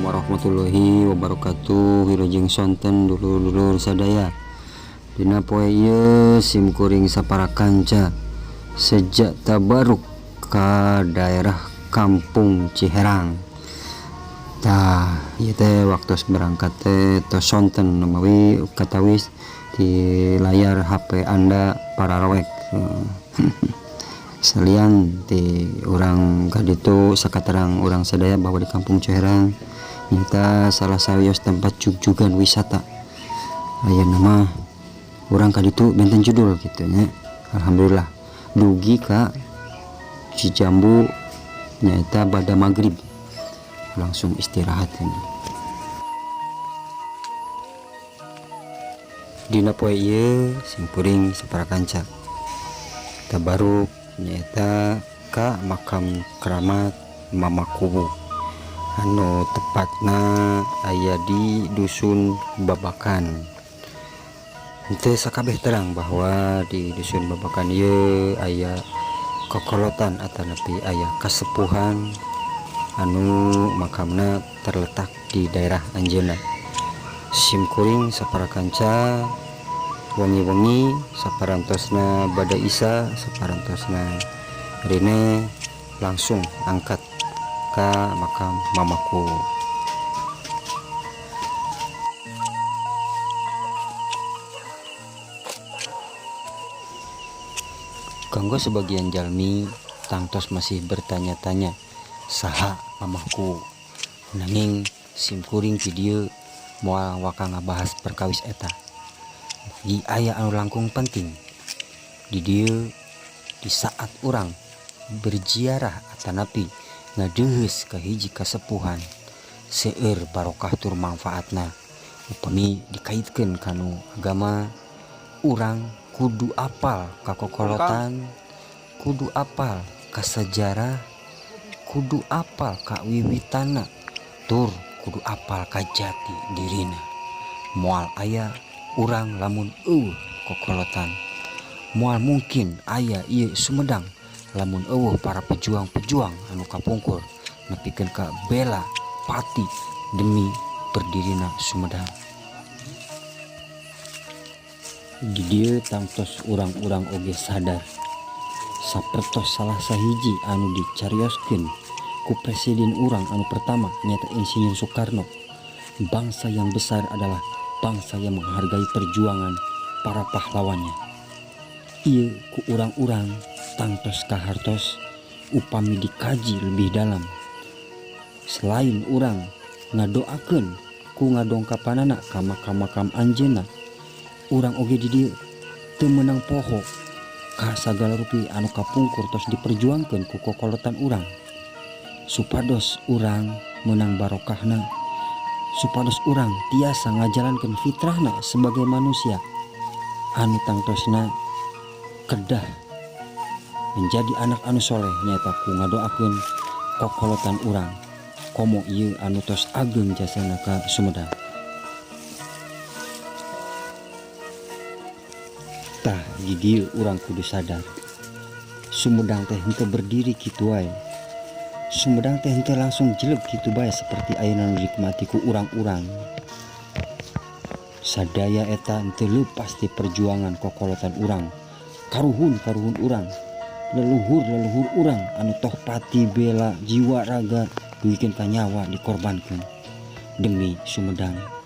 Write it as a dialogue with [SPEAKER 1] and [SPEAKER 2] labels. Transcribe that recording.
[SPEAKER 1] Warahmatullahi wabarakatuh. Wilujeng sonten dulur-dulur sadaya. Dina poe ieu simkuring sapara kanca sejak tabaruk ka daerah Kampung Ciherang. Tah, ieu teh waktos berangkat teh tos sonten namawi katawis di layar HP Anda para rowek. Salian di orang kaditu sakaterang orang sadaya bahwa di Kampung Ciherang minta salah sawios tempat jug-jugan wisata aya nama orang kaditu benten judul gitu nya. Alhamdulillah dugi ka Cijambu nyaeta bada maghrib langsung istirahat ini. Dina poe ieu simkuring sapara kanca tabaruk nyaeta ka makam keramat Mama Kubu anu tepatna aya di dusun Babakan. Teu sakabeh terang bahwa di dusun Babakan ieu aya kokolotan atanapi aya kasepuhan anu makamna terletak di daerah Anjeuna. Simkuring sapara kanca wengi-wengi saparantosna bada isa saparantosna rene langsung angkat ka makam mamaku. Kanggo sebagian jalmi tangtos masih bertanya-tanya saha mamaku, nanging simkuring video moal waka ngabahas perkawis eta. Di aya anu langkung penting di dieu di saat urang berziarah atanapi ngadeuheus ka hiji kasepuhan seueur barokah tur manfaatna upami dikaitkeun kanu agama, urang kudu apal ka kokolotan, kudu apal ka sejarah, kudu apal ka wiwitana, tur kudu apal ka jati dirina. Moal aya urang lamun kokolotan, moal mungkin aya ieu Sumedang lamun para pejuang-pejuang anu kapungkur nepikeun ka bela pati demi berdirina Sumedang. Di dieu tangtos urang-urang oge sadar sapertos salah sahiji anu dicarioskeun ku presiden urang anu pertama nyata Insinyur Soekarno, bangsa yang besar adalah bangsa yang menghargai perjuangan para pahlawannya. Ieu ku urang-urang tangtos kahartos upami dikaji lebih dalam. Selain urang ngadoakeun ku ngadongkapanana ka makam-makam anjeunna, urang oge di dieu teu meunang poho ka sagala rupi anu kapungkur tos diperjuangkeun ku kokolotan urang, supados urang meunang barokahna, supados urang tiasa ngajalankeun fitrahna sebagai manusia anu tangtosna kedah menjadi anak anu soleh. Nyata ku ngadoakeun kokolotan urang komo ieu anu tos ageng jasana ka Sumedang. Tah di dieu urang kudu sadar Sumedang teh henteu berdiri kitu wae. Sumedang teh henteu langsung jeleb kitu bae seperti ayeuna nu dinikmati ku urang-urang. Sadaya eta henteu leupas ti perjuangan kokolotan urang, karuhun urang, leluhur urang anu toh pati bela jiwa raga duikeun ka nyawa dikorbankeun demi Sumedang.